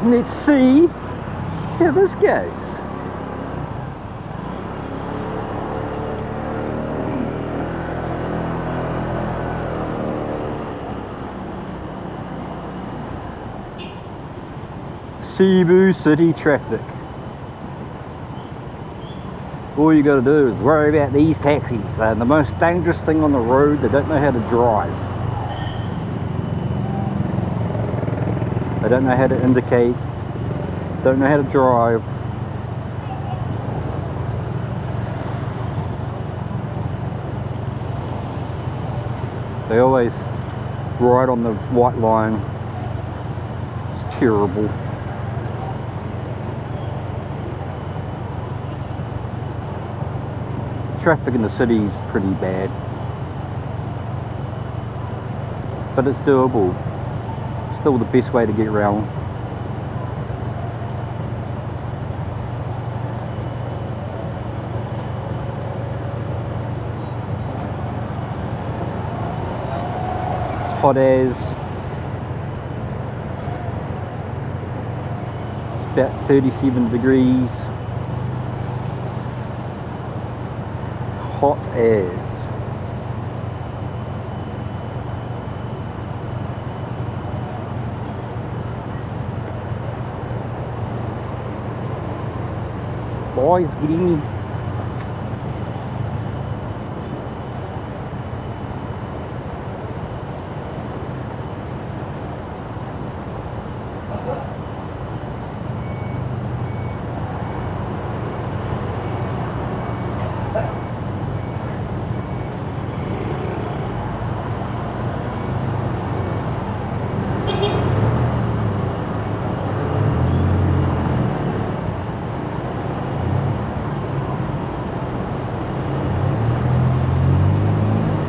Let's see how this goes. Cebu city traffic. All you got to do is worry about these taxis. They're the most dangerous thing on the road. They don't know how to drive. They don't know how to indicate. Don't know how to drive. They always ride on the white line. It's terrible. Traffic in the city is pretty bad, but it's doable. Still the best way to get around. It's hot as. It's about 37 degrees. Hot as. Boys, get in.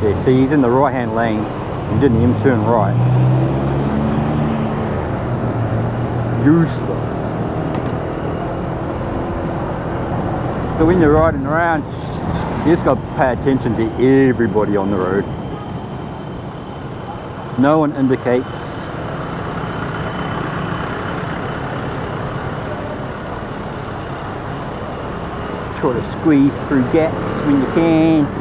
Yeah, see, he's in the right hand lane. He didn't even turn right. Useless. So when you're riding around, you just got to pay attention to everybody on the road. No one indicates. Try to squeeze through gaps when you can.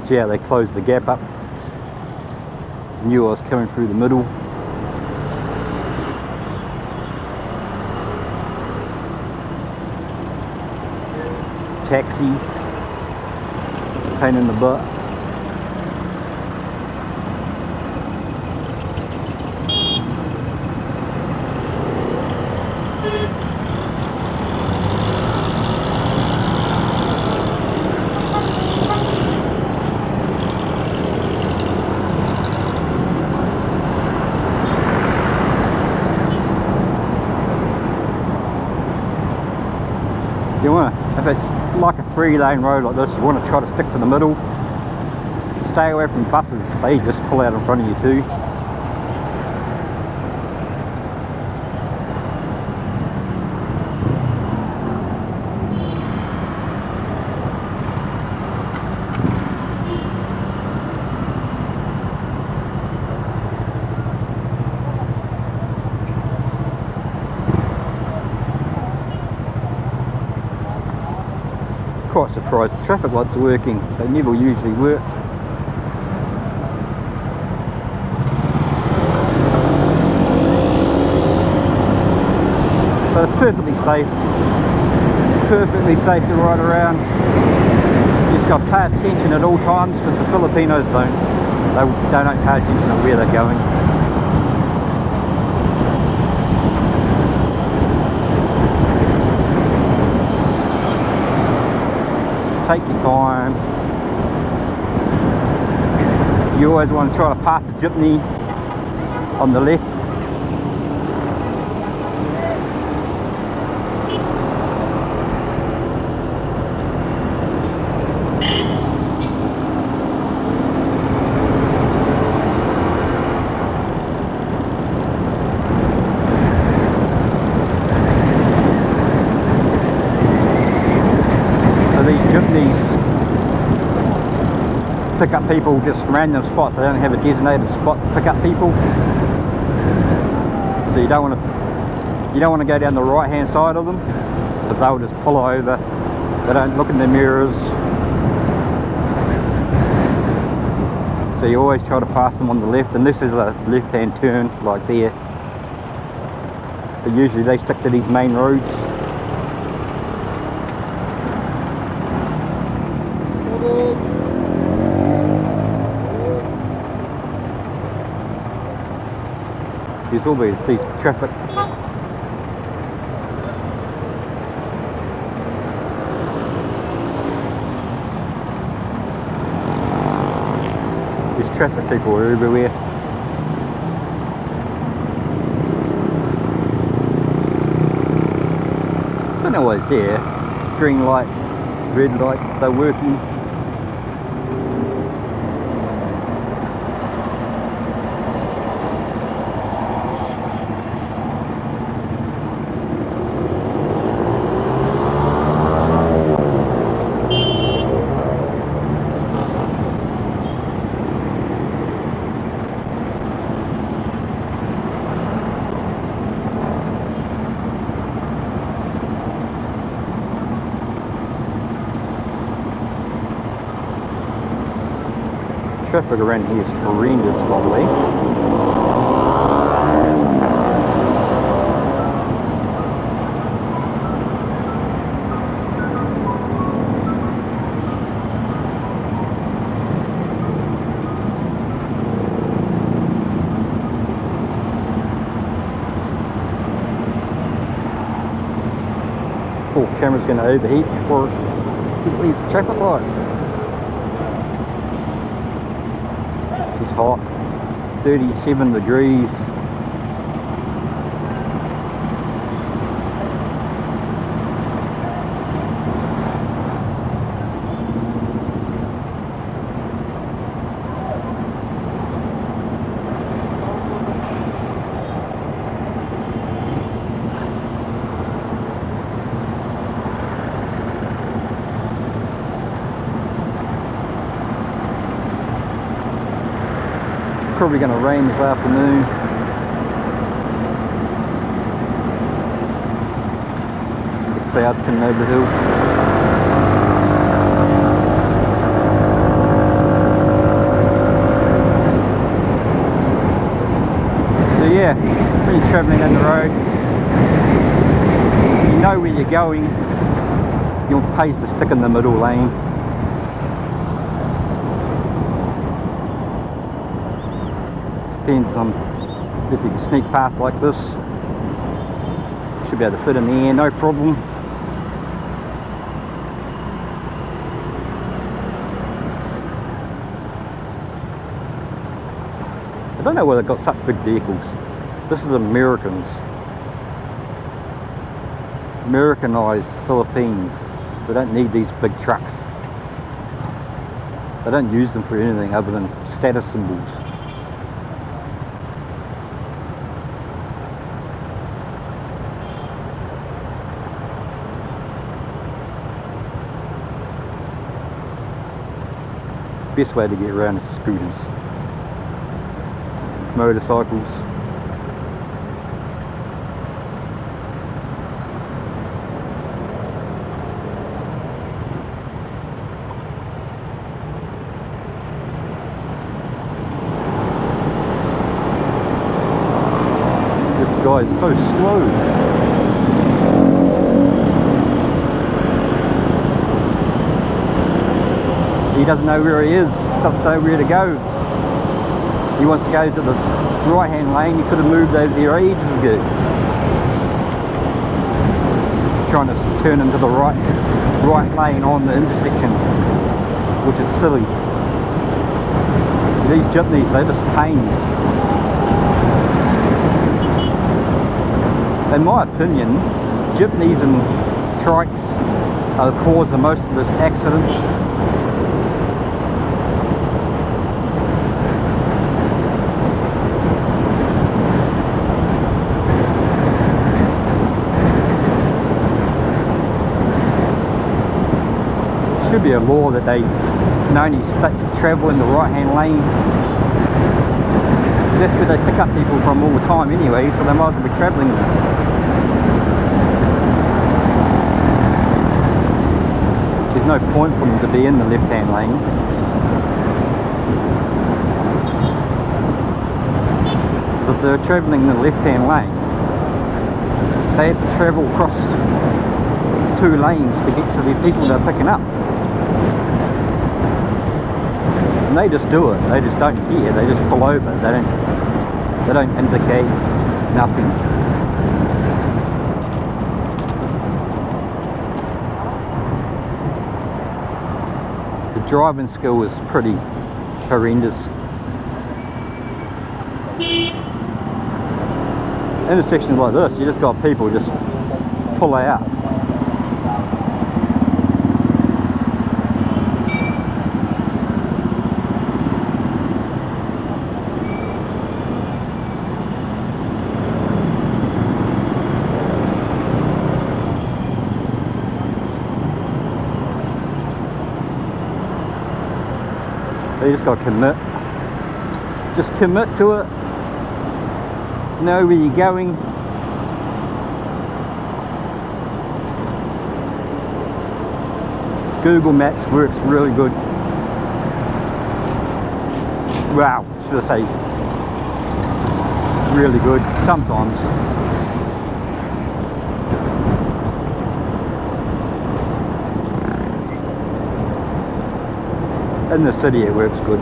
See how they closed the gap up. Knew I was coming through the middle. Taxis, pain in the butt. You want to, if it's like a 3-lane road like this, you want to try to stick to the middle. Stay away from buses, they just pull out in front of you too. Quite surprised the traffic lights are working. They never usually work. So it's perfectly safe. Perfectly safe to ride around. You just got to pay attention at all times, because the Filipinos don't. They don't pay attention to where they're going. Take your time. You always want to try to pass the jeepney on the left. pick up people just random spots. They don't have a designated spot to pick up people. So you don't want to go down the right hand side of them, because they'll just pull over. They don't look in the mirrors. So you always try to pass them on the left, and this is a left hand turn like there. But usually they stick to these main roads. There's always these traffic. There's traffic people everywhere. Don't know what's there. Green lights, red lights, they're working. Traffic around here is horrendous, by the way. Oh, camera's going to overheat before it leaves the traffic light. It's hot, 37 degrees. Probably going to rain this afternoon. The clouds coming over the hill. So yeah, when you're travelling down the road, you know where you're going, your pace to stick in the middle lane. Depends on if you can sneak past like this. Should be able to fit in the air, no problem. I don't know why they've got such big vehicles. This is Americans. Americanized Philippines. They don't need these big trucks. They don't use them for anything other than status symbols. Best way to get around is scooters, motorcycles. This guy is so slow. He doesn't know where he is, doesn't know where to go. He wants to go to the right hand lane. He could have moved over there ages ago. Trying to turn into the right lane on the intersection, which is silly. These jeepneys, they're just pains. In my opinion, jeepneys and trikes are the cause of most of this accidents. Should be a law that they can only travel in the right hand lane. That's where they pick up people from all the time anyway, so they might as well be travelling there. There's no point for them to be in the left hand lane. If they're travelling in the left hand lane, they have to travel across 2 lanes to get to the people they're picking up. And they just do it, they just don't care, they just pull over, they don't indicate nothing. The driving skill is pretty horrendous. Intersections like this, you just got people just pull out. You just got to commit. Just commit to it. Know where you're going. Google Maps works really good. Wow, should I say really good sometimes. In the city it works good.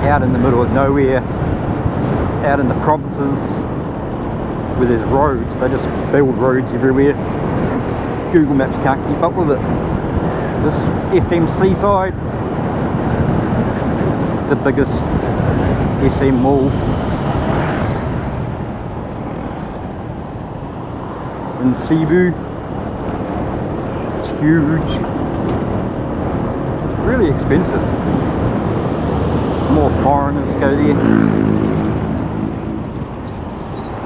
Out in the middle of nowhere, out in the provinces where there's roads, they just build roads everywhere. Google Maps can't keep up with it. This SMC side, the biggest SM mall in Cebu. It's huge, really expensive. More foreigners go there.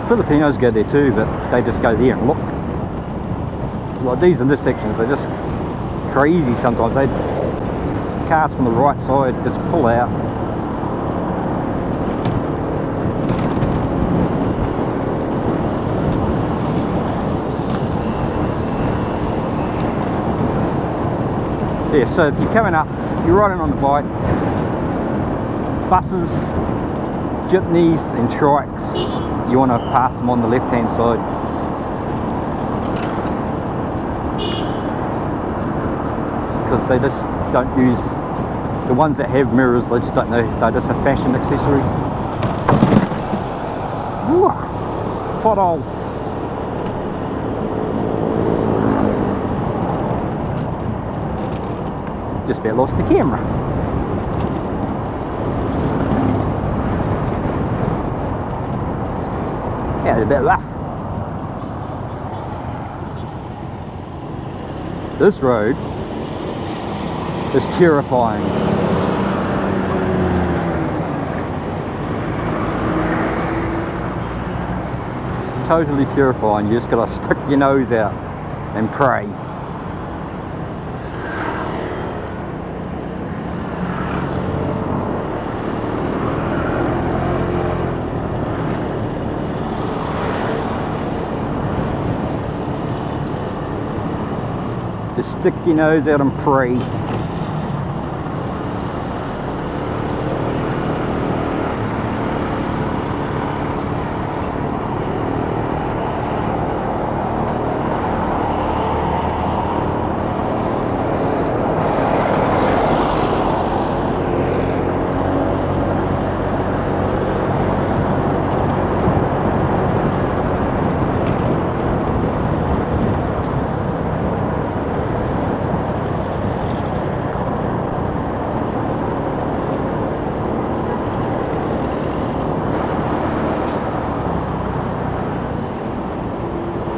Filipinos go there too, but they just go there and look. Like these intersections, they're just crazy sometimes. Cars from the right side just pull out. Yeah, so if you're coming up, you're riding on the bike, buses, jeepneys and trikes, you want to pass them on the left hand side. Because they just don't use, the ones that have mirrors, they just don't know, they're just a fashion accessory. Ooh, pothole. Just about lost the camera. Yeah, it's a bit rough. This road is terrifying. Totally terrifying. You just gotta stick your nose out and pray. Just stick your nose out and pray.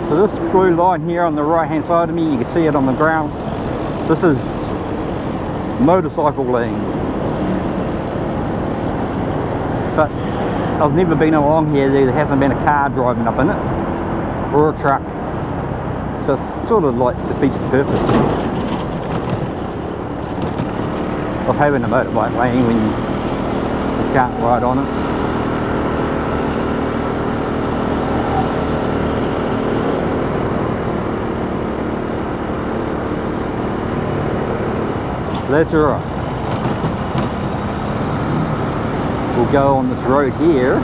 So this blue line here on the right hand side of me, you can see it on the ground. This is motorcycle lane. But I've never been along here, there hasn't been a car driving up in it, or a truck. So sort of like defeats the purpose of having a motorbike lane when you can't ride on it. That's alright. We'll go on this road here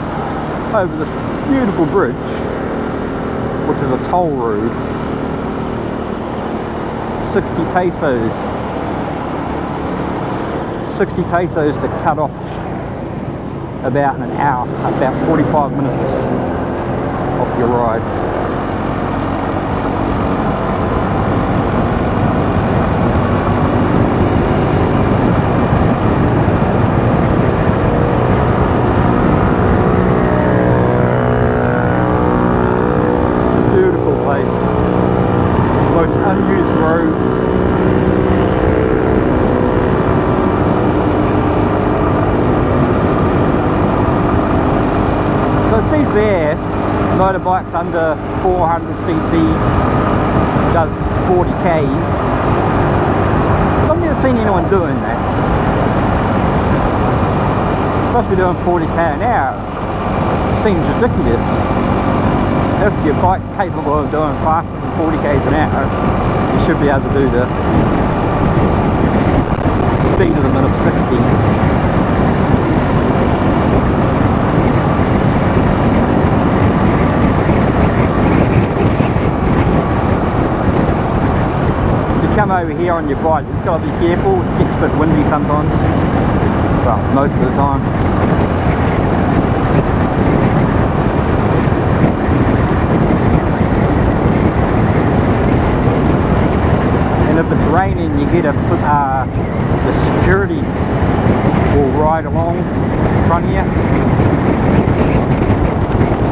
over this beautiful bridge, which is a toll road. 60 pesos. 60 pesos to cut off about an hour, about 45 minutes off your ride. Unused road. So it says there, motorbikes under 400cc does 40 k's. But I've never seen anyone doing that. Supposed to be doing 40k an hour. Seems ridiculous. If your bike's capable of doing faster than 40 k's an hour, you should be able to do the speed of the minute 60. If you come over here on your bike, you've got to be careful. It gets a bit windy sometimes. Well, most of the time. And if it's raining, you get the security will ride along in front of you.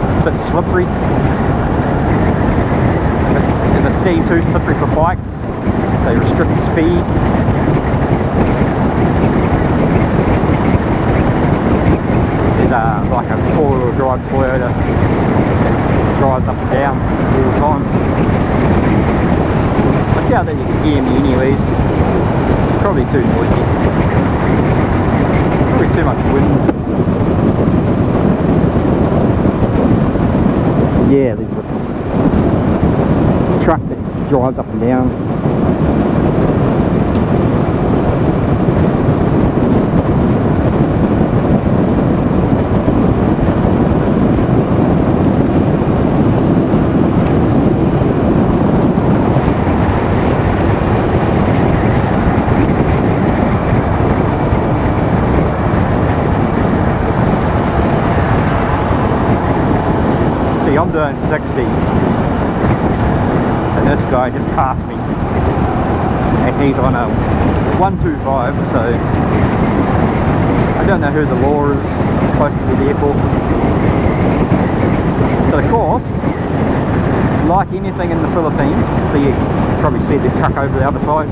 It's a bit slippery. If it's getting too slippery for bikes, they restrict the speed. There's like a 4-wheel drive Toyota that drives up and down all the time. I doubt that you can hear me anyways. It's probably too noisy. Probably too much wind. Yeah, there's a truck that drives up and down. I'm doing 60 and this guy just passed me and he's on a 125, so I don't know who the law is supposed to be there for. But of course, like anything in the Philippines, so you probably see the truck over the other side,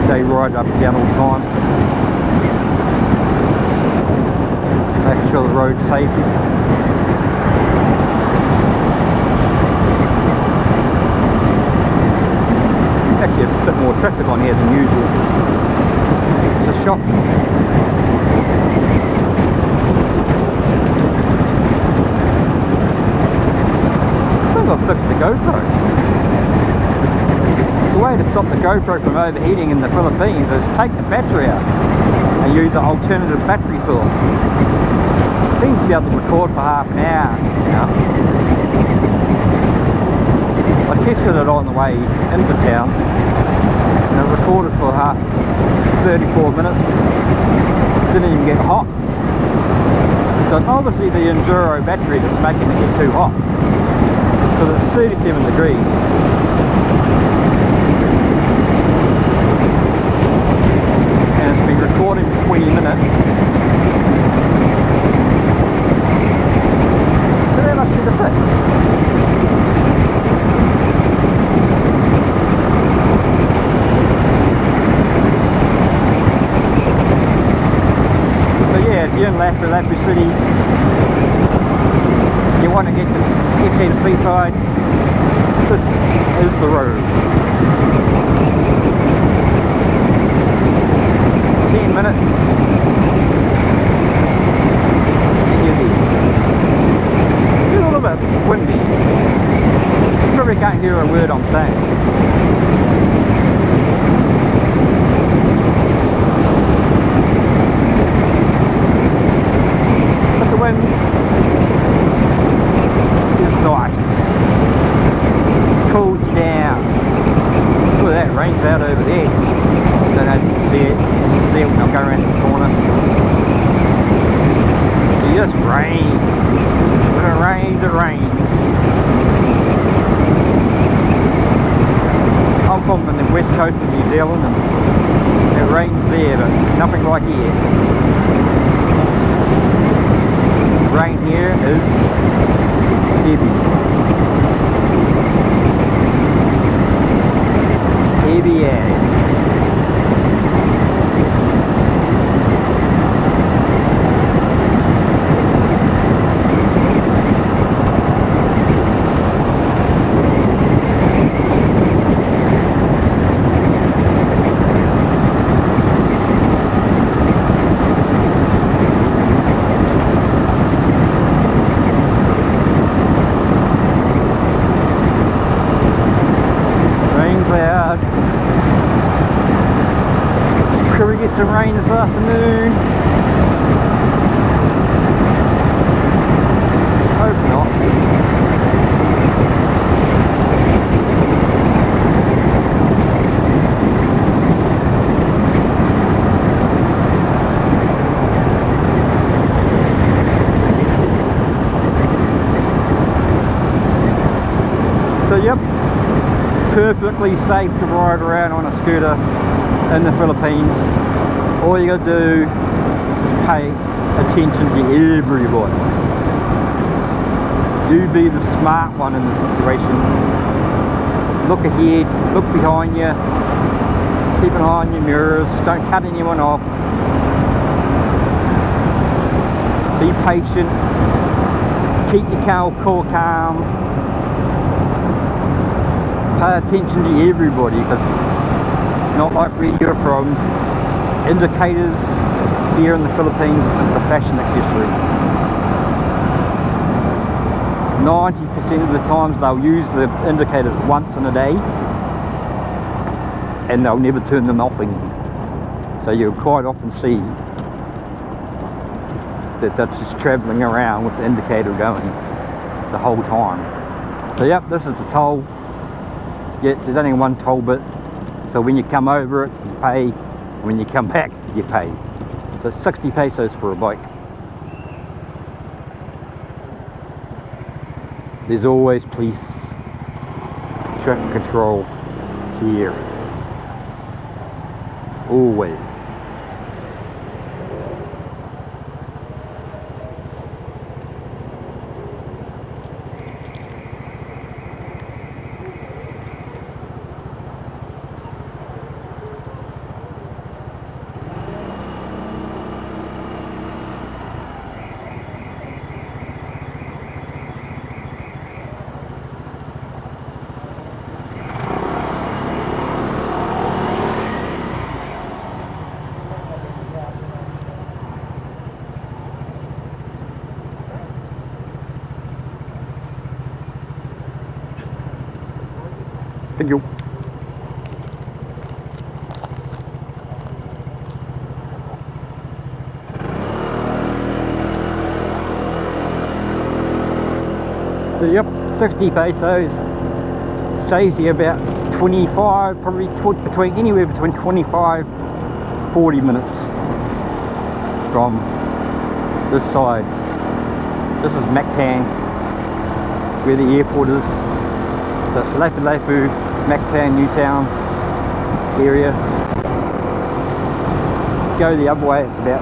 they ride up and down all the time, making sure the road's safe. Actually, it's a bit more traffic on here than usual. It's a shop. I think I've fixed the GoPro. The way to stop the GoPro from overheating in the Philippines is take the battery out and use an alternative battery source. It seems to be able to record for half an hour now. I tested it on the way into town and it recorded for 34 minutes. Didn't even get hot. So it's obviously the Enduro battery that's making it get too hot. So it's 37 degrees. And it's been recording for 20 minutes. So that must be the fix. If you're in Lappi City, you want to get to SN Seaside, is the road. 10 minutes. Heavy. It's a little bit windy. You probably can't hear a word I'm saying. But the wind is nice. Cools you down. Look at that rain cloud over there. I don't know if you can see it. See it when I'm going around this corner. It just rains. When it rains, it rains. I'm from the west coast of New Zealand and it rains there, but nothing like here. The rain here is heavy. Heavy as. Could we get some rain this afternoon? Hope not. So yep, perfectly safe to ride around on a scooter in the Philippines. All you gotta do is pay attention to everybody. You be the smart one in the situation. Look ahead, look behind you, keep an eye on your mirrors, don't cut anyone off. Be patient, keep your car calm. Pay attention to everybody, because not like where you're from. Indicators here in the Philippines is just a fashion accessory. 90% of the times they'll use the indicators once in a day and they'll never turn them off again. So you'll quite often see that that's just travelling around with the indicator going the whole time. So yep, this is the toll. Yeah, there's only one toll bit. So when you come over it, you pay. When you come back, you pay. So 60 pesos for a bike. There's always police, traffic control here. Always. Thank you. So yep, 60 pesos saves you about 25, probably between anywhere between 25 40 minutes from this side. This is Mactan, where the airport is. So it's Lapu-Lapu, Mactan, Newtown area. Go the other way, it's about,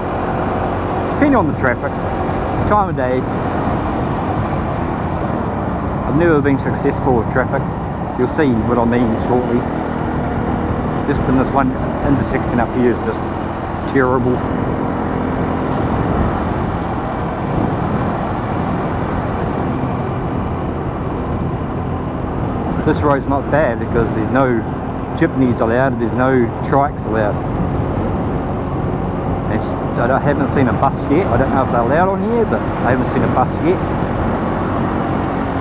depending on the traffic, time of day. I've never been successful with traffic. You'll see what I mean shortly. Just in this one intersection up here is just terrible. This road's not bad because there's no jeepneys allowed, there's no trikes allowed. I haven't seen a bus yet. I don't know if they're allowed on here, but I haven't seen a bus yet.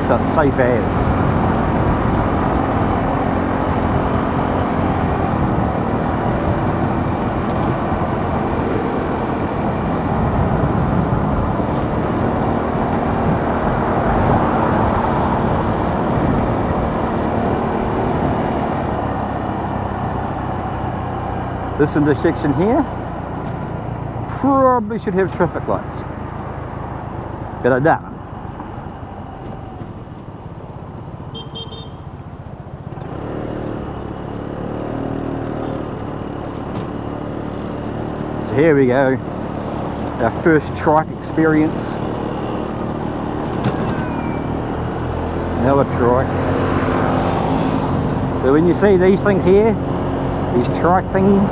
So it's safe as. This intersection here probably should have traffic lights, but I don't. So here we go, our first trike experience. Another trike. So when you see these things here, these trike things,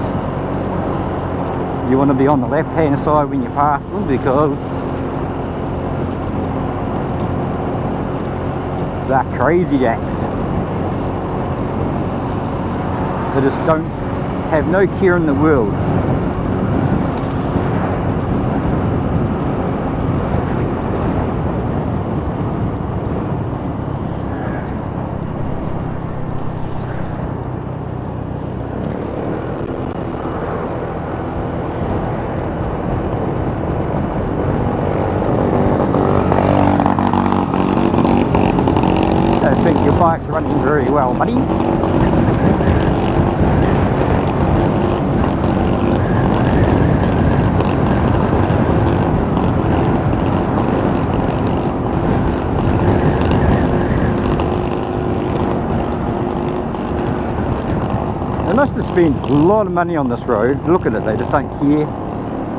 you want to be on the left hand side when you pass them, because they're crazy jacks. They just don't have no care in the world. Your bike's running very well, buddy. They must have spent a lot of money on this road. Look at it, they just don't care.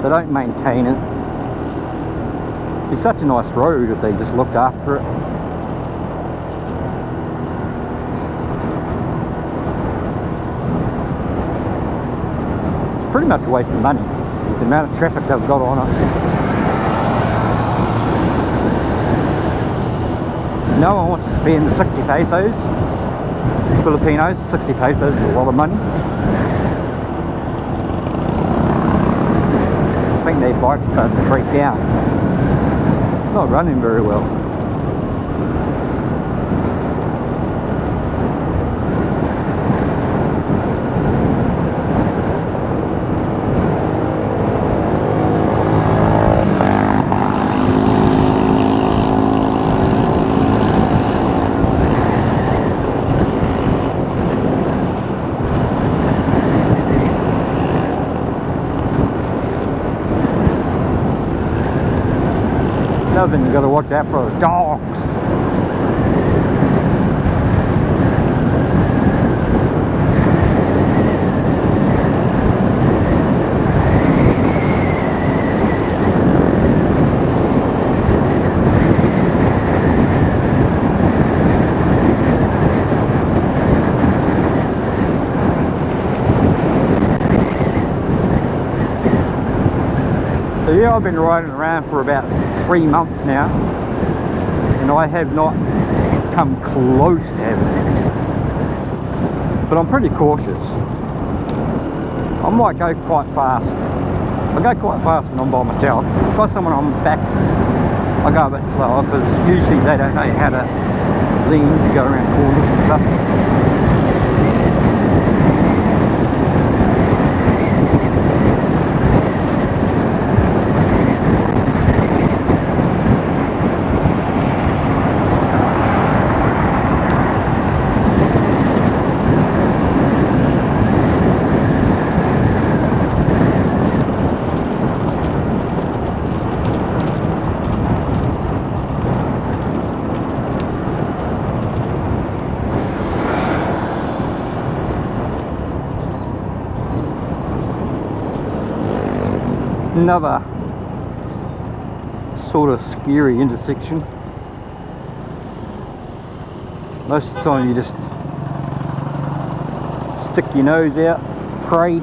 They don't maintain it. It's such a nice road if they just looked after it. Pretty much a waste of money, the amount of traffic they've got on it. No one wants to spend 60 pesos. Filipinos, 60 pesos is a lot of money. I think their bike's starting to break down. It's not running very well. Another thing you got to watch out for the dogs. So yeah, I've been riding around for about 3 months now, and I have not come close to having it. But I'm pretty cautious. I might go quite fast. I go quite fast when I'm by myself. If I've got someone on my back, I go a bit slower, because usually they don't know how to lean to go around corners and stuff. Another sort of scary intersection. Most of the time you just stick your nose out, pray.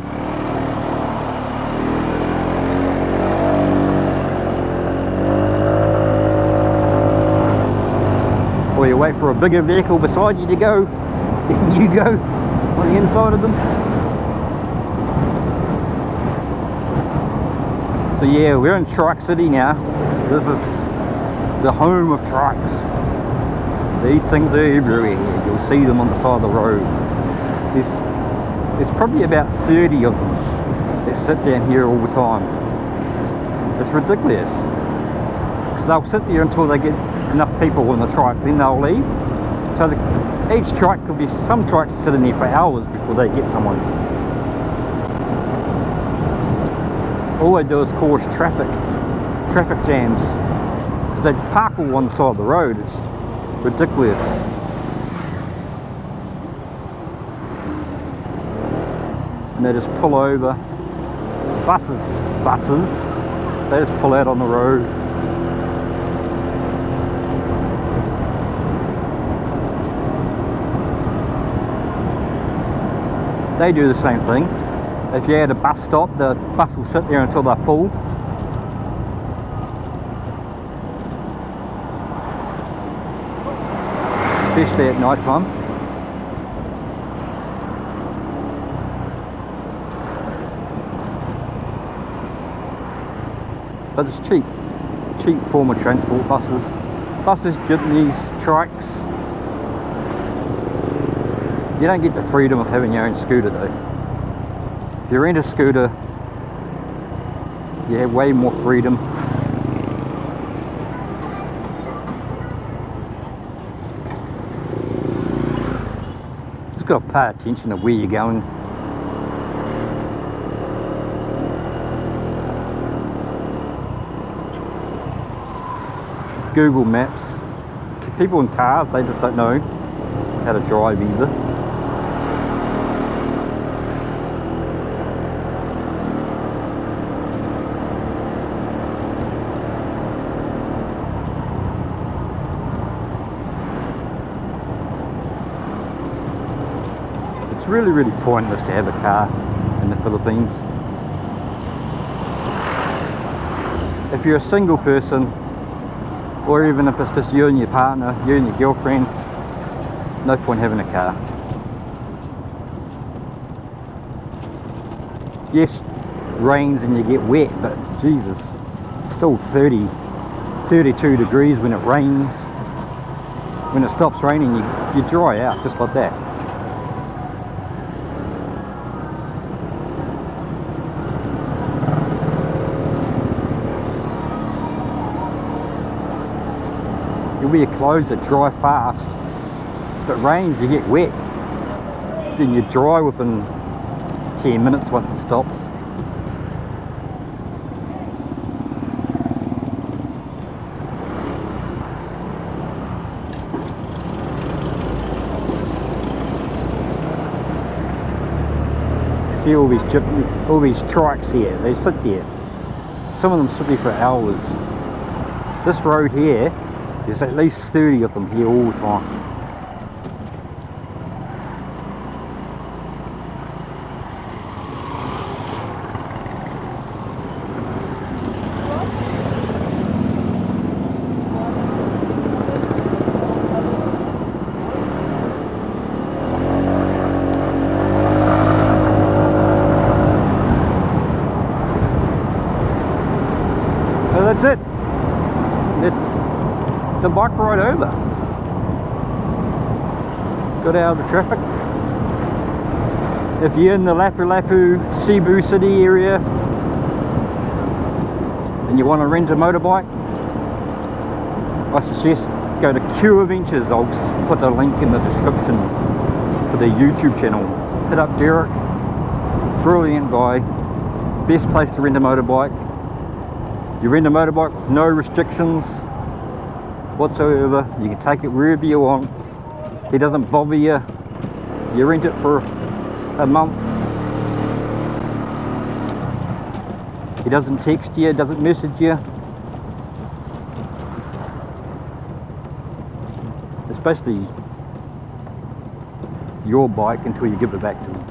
Or you wait for a bigger vehicle beside you to go, then you go on the inside of them. So yeah, we're in Truck City now. This is the home of trucks. These things are everywhere here. You'll see them on the side of the road. There's probably about 30 of them that sit down here all the time. It's ridiculous. Because they'll sit there until they get enough people on the truck, then they'll leave. So each truck could be, some trucks sitting there for hours before they get someone. All they do is cause traffic jams. Because they park all on the side of the road. It's ridiculous. And they just pull over. Buses, they just pull out on the road. They do the same thing. If you're at a bus stop, the bus will sit there until they're full. Especially at night time. But it's cheap form of transport, buses, jitneys, trikes. You don't get the freedom of having your own scooter though. If you rent a scooter, you have way more freedom. Just got to pay attention to where you're going. Google Maps. People in cars, they just don't know how to drive either. It's really pointless to have a car in the Philippines. If you're a single person, or even if it's just you and your partner, you and your girlfriend, no point having a car. Yes, rains and you get wet, but Jesus, it's still 32 degrees when it rains. When it stops raining, you dry out just like that. You'll wear clothes that dry fast. If it rains, you get wet. Then you dry within 10 minutes once it stops. See all these trikes here, they sit there. Some of them sit there for hours. This road here, there's at least 30 of them here all the time. So that's it. The bike ride over. Got out of the traffic. If you're in the Lapu-Lapu, Cebu city area and you want to rent a motorbike, I suggest go to Q Adventures. I'll put the link in the description for their YouTube channel. Hit up Derek, brilliant guy, best place to rent a motorbike. You rent a motorbike with no restrictions whatsoever. You can take it wherever you want. He doesn't bother you. You rent it for a month. He doesn't text you, doesn't message you. It's basically your bike until you give it back to him.